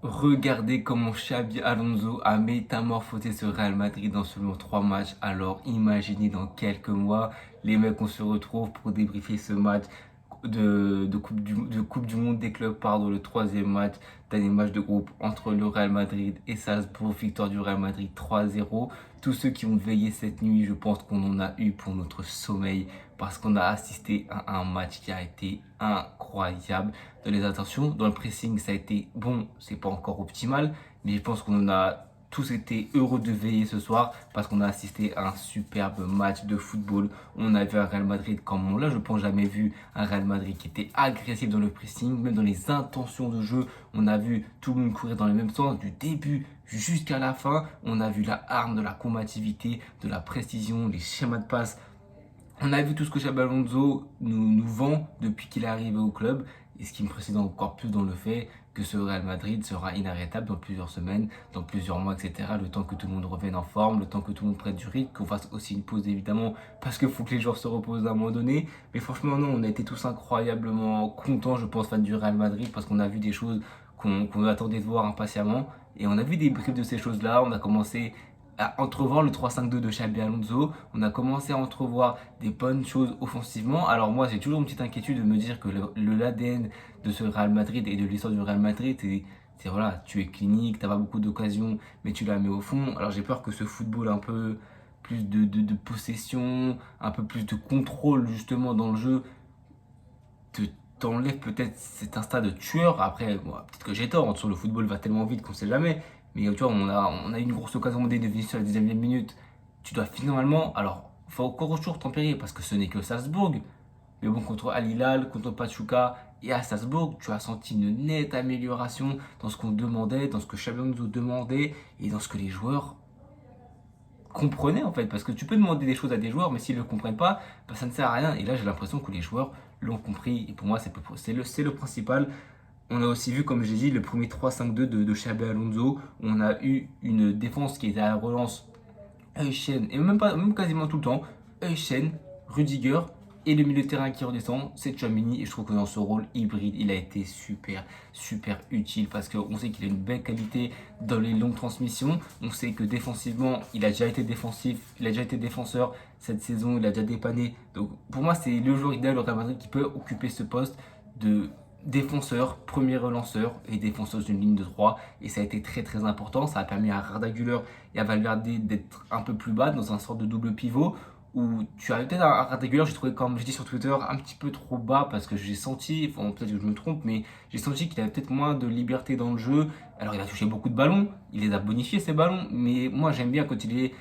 Regardez comment Xabi Alonso a métamorphosé ce Real Madrid dans seulement 3 matchs. Alors imaginez dans quelques mois, les mecs, on se retrouve pour débriefer ce match de coupe du Monde des clubs, pardon, le troisième match, dernier match de groupe entre le Real Madrid et Salzbourg, victoire du Real Madrid 3-0. Tous ceux qui ont veillé cette nuit, je pense qu'on en a eu pour notre sommeil parce qu'on a assisté à un match qui a été incroyable. Dans les intentions, dans le pressing, ça a été bon, c'est pas encore optimal, mais je pense qu'on a tous été heureux de veiller ce soir parce qu'on a assisté à un superbe match de football. On a vu un Real Madrid comme on l'a, je pense, jamais vu un Real Madrid qui était agressif dans le pressing, même dans les intentions de jeu. On a vu tout le monde courir dans le même sens du début jusqu'à la fin. On a vu la arme de la combativité, de la précision, les schémas de passe. On a vu tout ce que Xabi Alonso nous vend depuis qu'il est arrivé au club, et ce qui me précise encore plus dans le fait que ce Real Madrid sera inarrêtable dans plusieurs semaines, dans plusieurs mois, etc. Le temps que tout le monde revienne en forme, le temps que tout le monde prenne du rythme, qu'on fasse aussi une pause évidemment, parce qu'il faut que les joueurs se reposent à un moment donné. Mais franchement, non, on a été tous incroyablement contents, je pense, fans du Real Madrid, parce qu'on a vu des choses qu'on attendait de voir impatiemment. Et on a vu des bribes de ces choses-là. On a commencé à entrevoir le 3-5-2 de Xabi Alonso. On a commencé à entrevoir des bonnes choses offensivement. Alors moi, j'ai toujours une petite inquiétude de me dire que l'ADN de ce Real Madrid et de l'histoire du Real Madrid, c'est voilà, tu es clinique, tu n'as pas beaucoup d'occasions, mais tu la mets au fond. Alors j'ai peur que ce football un peu plus de possession, un peu plus de contrôle justement dans le jeu, te t'enlève peut-être cet instinct de tueur. Après, bon, peut-être que j'ai tort, sur le football va tellement vite qu'on sait jamais. Mais tu vois, on a eu une grosse occasion de venir sur la 10e minute. Tu dois finalement. Alors, il faut encore toujours tempérer parce que ce n'est que Salzbourg. Mais bon, contre Al Hilal, contre Pachuca et à Salzbourg, tu as senti une nette amélioration dans ce qu'on demandait, dans ce que Xabi Alonso demandait et dans ce que les joueurs comprenaient en fait. Parce que tu peux demander des choses à des joueurs, mais s'ils ne le comprennent pas, bah, ça ne sert à rien. Et là, j'ai l'impression que les joueurs l'ont compris. Et pour moi, c'est le principal. On a aussi vu, comme j'ai dit, le premier 3-5-2 de Xabi Alonso. On a eu une défense qui était à la relance Euchen, et même, pas, même quasiment tout le temps, Euchen, Rudiger, et le milieu de terrain qui redescend, c'est Tchouaméni. Et je trouve que dans ce rôle hybride, il a été super, super utile parce qu'on sait qu'il a une belle qualité dans les longues transmissions. On sait que défensivement, il a déjà été défensif, il a déjà été défenseur cette saison, il a déjà dépanné. Donc pour moi, c'est le joueur idéal au Real Madrid qui peut occuper ce poste de défenseur, premier relanceur et défenseur d'une ligne de 3. Et ça a été très très important. Ça a permis à Arda Güler et à Valverde d'être un peu plus bas dans un sorte de double pivot où tu as peut-être un Arda Güler, j'ai trouvé, comme je dis sur Twitter, un petit peu trop bas parce que j'ai senti, enfin peut-être que je me trompe, mais j'ai senti qu'il avait peut-être moins de liberté dans le jeu. Alors il a touché beaucoup de ballons, il les a bonifiés ces ballons, mais moi j'aime bien quand il est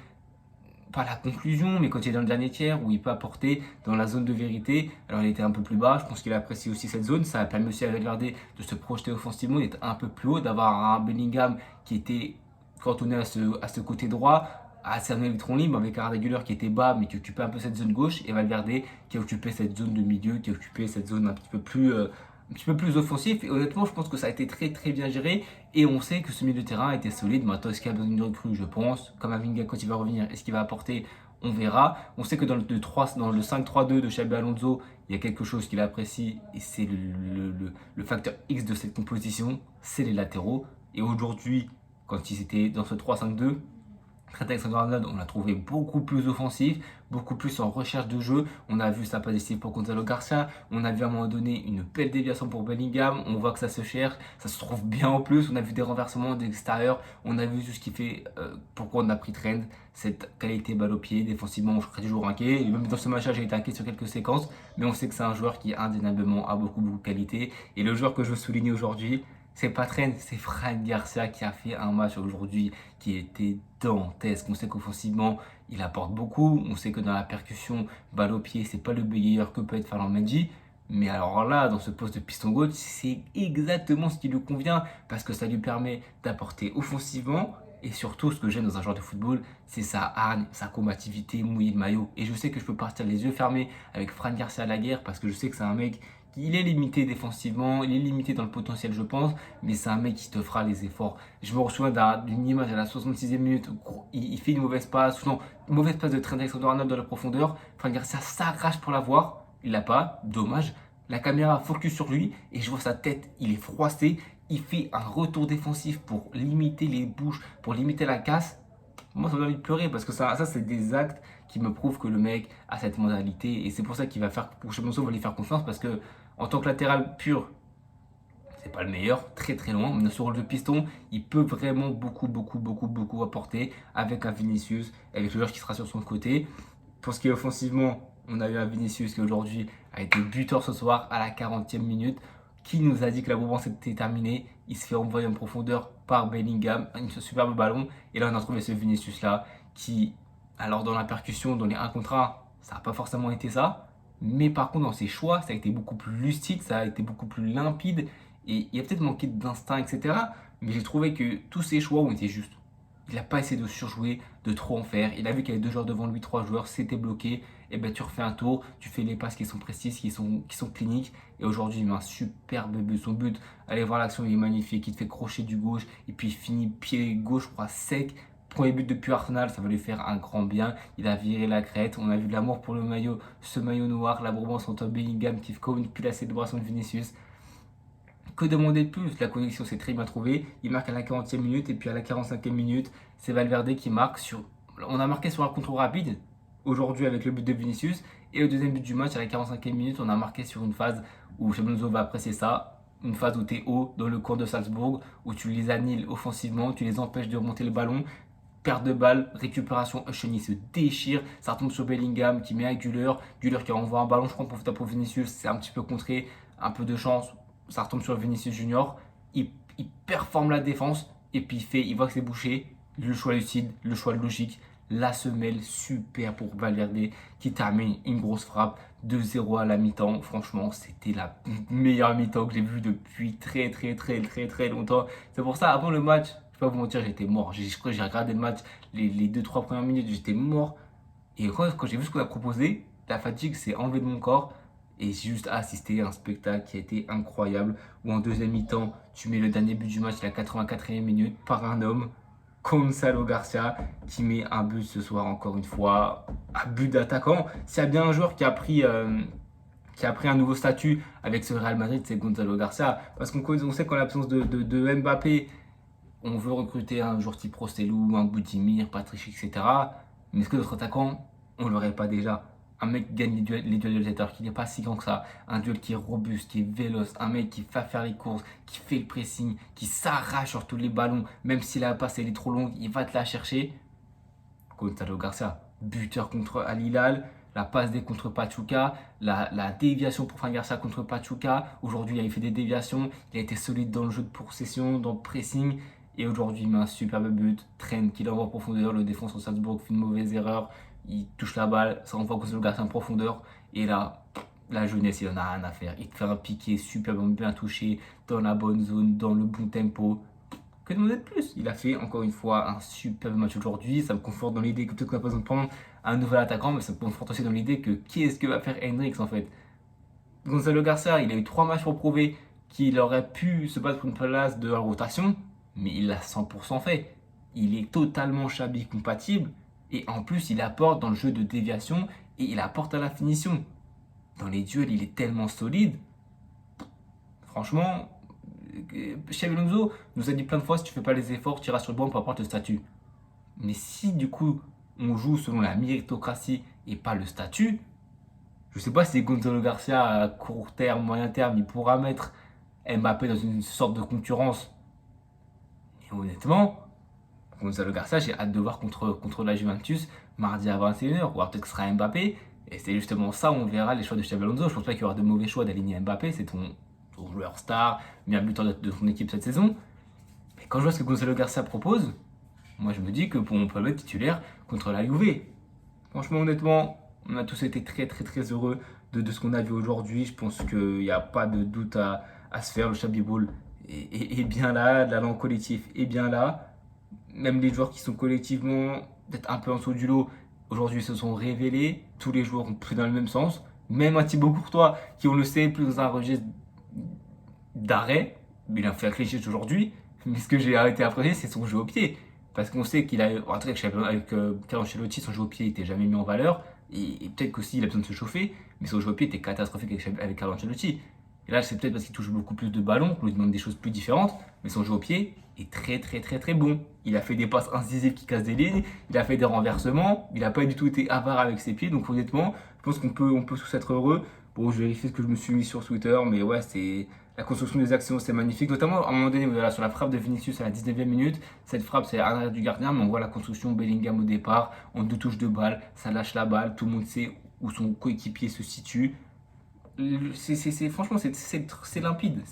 pas la conclusion, mais quand il est dans le dernier tiers où il peut apporter dans la zone de vérité. Alors il était un peu plus bas, je pense qu'il apprécie aussi cette zone. Ça a permis aussi à Valverde de se projeter offensivement, d'être un peu plus haut, d'avoir un Bellingham qui était cantonné à ce côté droit, à un électron libre avec un Arda Güler qui était bas mais qui occupait un peu cette zone gauche et Valverde qui a occupé cette zone de milieu, qui a occupé cette zone un petit peu plus offensif. Et honnêtement, je pense que ça a été très très bien géré. Et on sait que ce milieu de terrain était solide. Maintenant, est-ce qu'il y a besoin d'une recrue? Je pense. Comme Avinga, quand il va revenir, est-ce qu'il va apporter? On verra. On sait que dans le 5-3-2 de Xabi Alonso, il y a quelque chose qu'il apprécie. Et c'est le facteur X de cette composition. C'est les latéraux. Et aujourd'hui, quand ils étaient dans ce 3-5-2, Trent Alexander-Arnold, on l'a trouvé beaucoup plus offensif, beaucoup plus en recherche de jeu. On a vu ça pas ici pour Gonzalo Garcia. On a vu à un moment donné une belle déviation pour Bellingham. On voit que ça se cherche, ça se trouve bien en plus. On a vu des renversements d'extérieur. On a vu tout ce qui fait pourquoi on a pris Trent, cette qualité balle au pied. Défensivement, je serais toujours inquiet. Et même dans ce match-là, j'ai été inquiet sur quelques séquences. Mais on sait que c'est un joueur qui, indéniablement, a beaucoup, beaucoup de qualité. Et le joueur que je veux souligner aujourd'hui, c'est pas Trent, c'est Fran Garcia qui a fait un match aujourd'hui qui était dantesque. On sait qu'offensivement, il apporte beaucoup. On sait que dans la percussion, balle au pied, c'est pas le meilleur que peut être Ferland Mendy. Mais alors là, dans ce poste de piston gauche, c'est exactement ce qui lui convient parce que ça lui permet d'apporter offensivement. Et surtout, ce que j'aime dans un joueur de football, c'est sa hargne, sa combativité, mouiller le maillot. Et je sais que je peux partir les yeux fermés avec Fran Garcia à la guerre parce que je sais que c'est un mec il est limité défensivement, il est limité dans le potentiel, je pense, mais c'est un mec qui te fera les efforts. Je me souviens d'une image à la 66e minute, il fait une mauvaise passe, non, une mauvaise passe de Trent Alexander-Arnold dans la profondeur. Franck Garcia s'arrache pour la voir, il l'a pas, dommage, La caméra focus sur lui et je vois sa tête, il est froissé. Il fait un retour défensif pour limiter les bouches, pour limiter la casse. Moi, ça me donne envie de pleurer parce que ça c'est des actes qui me prouvent que le mec a cette mentalité. Et c'est pour ça qu'il va faire, pour Chabonso, va lui faire confiance parce que en tant que latéral pur, c'est pas le meilleur, très très loin. Mais sur le piston, il peut vraiment beaucoup apporter avec un Vinicius, avec le joueur qui sera sur son côté. Pour ce qui est offensivement, on a eu un Vinicius qui aujourd'hui a été buteur ce soir à la 40e minute. Qui nous a dit que la mouvance était terminée? Il se fait envoyer en profondeur par Bellingham, un superbe ballon. Et là, on a trouvé ce Vinicius-là qui, alors dans la percussion, dans les 1 contre 1, ça n'a pas forcément été ça. Mais par contre, dans ses choix, ça a été beaucoup plus lucide, ça a été beaucoup plus limpide. Et il a peut-être manqué d'instinct, etc. Mais j'ai trouvé que tous ses choix ont été justes. Il n'a pas essayé de surjouer, de trop en faire. Il a vu qu'il y avait 2 joueurs devant lui, 3 joueurs, c'était bloqué. Et ben tu refais un tour, tu fais les passes qui sont précises, qui sont cliniques. Et aujourd'hui, il met un superbe but. Son but, allez voir l'action, il est magnifique. Il te fait crochet du gauche et puis il finit pied gauche, je crois, sec. Premier but depuis Arsenal, ça va lui faire un grand bien. Il a viré la crête. On a vu de l'amour pour le maillot, ce maillot noir, la Bourbance entre Bellingham qui fait comme une pile à célébration de Vinicius. Que demander de plus? La connexion s'est très bien trouvée. Il marque à la 40e minute et puis à la 45e minute, c'est Valverde qui marque sur. On a marqué sur un contrôle rapide aujourd'hui avec le but de Vinicius. Et le deuxième but du match à la 45e minute, on a marqué sur une phase où Chabonzo va apprécier ça. Une phase où tu es haut dans le coin de Salzbourg, où tu les annihiles offensivement, tu les empêches de remonter le ballon. Perte de balle, récupération, Chenny se déchire, ça retombe sur Bellingham qui met à Güler, Güler qui envoie un ballon, je crois, pour Vinicius, c'est un petit peu contré, un peu de chance, ça retombe sur Vinicius Junior, il performe la défense et puis il voit que c'est bouché, le choix lucide, le choix logique, la semelle super pour Valverde qui termine une grosse frappe 2-0 à la mi-temps. Franchement, c'était la meilleure mi-temps que j'ai vue depuis très longtemps. C'est pour ça, avant le match, je ne vais pas vous mentir, j'étais mort. Je crois que j'ai regardé le match, les 2-3 premières minutes, j'étais mort. Et quand j'ai vu ce qu'on a proposé, la fatigue s'est enlevée de mon corps. Et j'ai juste assisté à un spectacle qui a été incroyable. Où en deuxième mi-temps, tu mets le dernier but du match à la 84e minute par un homme, Gonzalo Garcia, qui met un but ce soir encore une fois. Un but d'attaquant. S'il y a bien un joueur qui a pris un nouveau statut avec ce Real Madrid, c'est Gonzalo Garcia. Parce qu'on sait qu'en l'absence de Mbappé, on veut recruter un joueur type Rossellou, un Boudimir, Patrick, etc. Mais est-ce que notre attaquant, on ne l'aurait pas déjà? Un mec qui gagne les duels de gladiateurs, qui n'est pas si grand que ça. Un duel qui est robuste, qui est véloce. Un mec qui va faire les courses, qui fait le pressing, qui s'arrache sur tous les ballons. Même si la passe elle est trop longue, il va te la chercher. Gonzalo Garcia, buteur contre Al Hilal. La passe D contre Pachuca, la déviation pour Fran Garcia contre Pachuca. Aujourd'hui, il a fait des déviations. Il a été solide dans le jeu de possession, dans le pressing. Et aujourd'hui, il met un superbe but. Trent qui l'envoie en profondeur. Le défenseur Salzbourg fait une mauvaise erreur. Il touche la balle, ça envoie Gonzalo Garcia en profondeur. Et là, la jeunesse, il en a rien à faire. Il te fait un piqué superbement bien touché, dans la bonne zone, dans le bon tempo. Que demander de plus? Il a fait encore une fois un superbe match aujourd'hui. Ça me conforte dans l'idée que peut-être qu'on a besoin de prendre un nouvel attaquant, mais ça me conforte aussi dans l'idée que qui est-ce que va faire Hendrix en fait? Gonzalo Garcia, il a eu 3 matchs pour prouver qu'il aurait pu se battre pour une place de la rotation, mais il l'a 100% fait. Il est totalement Xabi compatible. Et en plus, il apporte dans le jeu de déviation et il apporte à la finition. Dans les duels, il est tellement solide. Franchement, Xabi Alonso nous a dit plein de fois, si tu fais pas les efforts, tu iras sur le banc, peu importe le statut. Mais si du coup, on joue selon la méritocratie et pas le statut, je sais pas si Gonzalo Garcia à court terme, moyen terme, il pourra mettre Mbappé dans une sorte de concurrence. Et honnêtement, Gonzalo Garcia, j'ai hâte de voir contre la Juventus mardi à 21h. Ou alors peut-être que ce sera Mbappé. Et c'est justement ça où on verra les choix de Xabi Alonso. Je pense pas qu'il y aura de mauvais choix d'aligner Mbappé. C'est ton joueur star, meilleur buteur de ton équipe cette saison. Mais quand je vois ce que Gonzalo Garcia propose, moi je me dis que on peut le mettre titulaire contre la Juve. Franchement, honnêtement, on a tous été très heureux de ce qu'on a vu aujourd'hui. Je pense qu'il n'y a pas de doute à se faire. Le Xabi Ball est bien là, l'allant collectif est bien là. Même les joueurs qui sont collectivement peut-être un peu en dessous du lot, aujourd'hui se sont révélés. Tous les joueurs ont pris dans le même sens. Même un Thibaut Courtois, qui on le sait, plus dans un registre d'arrêt. Il a fait un cliché aujourd'hui. Mais ce que j'ai arrêté apprécier, c'est son jeu au pied. Parce qu'on sait qu'il a, en tout cas avec Carlo Ancelotti, son jeu au pied n'était jamais mis en valeur. Et peut-être qu'aussi il a besoin de se chauffer, mais son jeu au pied était catastrophique avec Carlo Ancelotti. Et là, c'est peut-être parce qu'il touche beaucoup plus de ballons, qu'on lui demande des choses plus différentes, mais son jeu au pied est très très très très bon. Il a fait des passes incisives qui cassent des lignes, il a fait des renversements, il n'a pas du tout été avare avec ses pieds, donc honnêtement, je pense qu'on peut tous être heureux. Bon, je vérifie ce que je me suis mis sur Twitter, mais ouais, c'est la construction des actions, c'est magnifique. Notamment, à un moment donné, voilà, sur la frappe de Vinicius à la 19e minute, cette frappe, c'est à l'arrière du gardien, mais on voit la construction Bellingham au départ, en deux touches de balle, ça lâche la balle, tout le monde sait où son coéquipier se situe. Franchement, c'est limpide.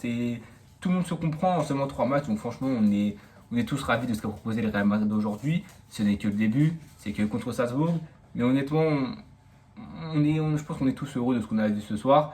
Tout le monde se comprend en seulement 3 matchs. Donc franchement, on est tous ravis de ce qu'a proposé le Real Madrid aujourd'hui. Ce n'est que le début, c'est que contre Salzbourg. Mais honnêtement, je pense qu'on est tous heureux de ce qu'on a vu ce soir.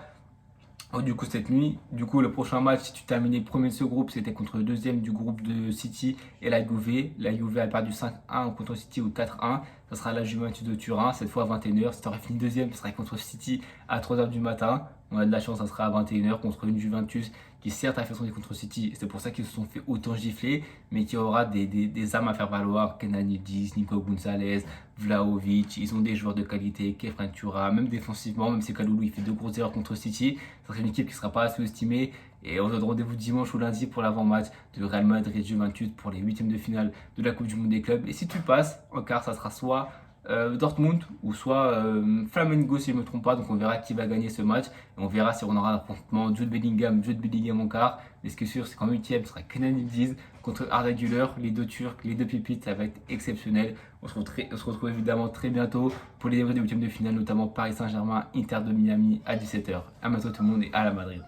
Du coup, cette nuit, le prochain match, si tu terminais premier de ce groupe, c'était contre le deuxième du groupe de City et la Juve. La Juve a perdu 5-1 contre City ou 4-1. Ça sera la Juventus de Turin, cette fois à 21h. Si tu aurais fini deuxième, ce serait contre City à 3h du matin. On a de la chance, ça sera à 21h contre une Juventus qui certes a fait son nid contre City. C'est pour ça qu'ils se sont fait autant gifler, mais qui aura des âmes à faire valoir. Kenan Yildiz, Nico Gonzalez, Vlahovic, ils ont des joueurs de qualité, Kefren Tura, même défensivement, même si Kaloulou il fait 2 grosses erreurs contre City, ça serait une équipe qui ne sera pas sous-estimée. Et on se donne rendez-vous dimanche ou lundi pour l'avant-match de Real Madrid Juventus pour les huitièmes de finale de la Coupe du Monde des clubs. Et si tu passes en quart, ça sera soit Dortmund ou soit Flamengo si je ne me trompe pas. Donc on verra qui va gagner ce match. Et on verra si on aura un affrontement Jude Bellingham en quart. Mais ce qui est sûr, c'est qu'en huitième, ce sera Kenan Yildiz contre Arda Güler, les deux Turcs, les deux pépites, ça va être exceptionnel. On se retrouve évidemment très bientôt pour les débriefs des huitièmes de finale, notamment Paris Saint-Germain, Inter de Miami à 17h. À bientôt tout le monde et à la Madrid.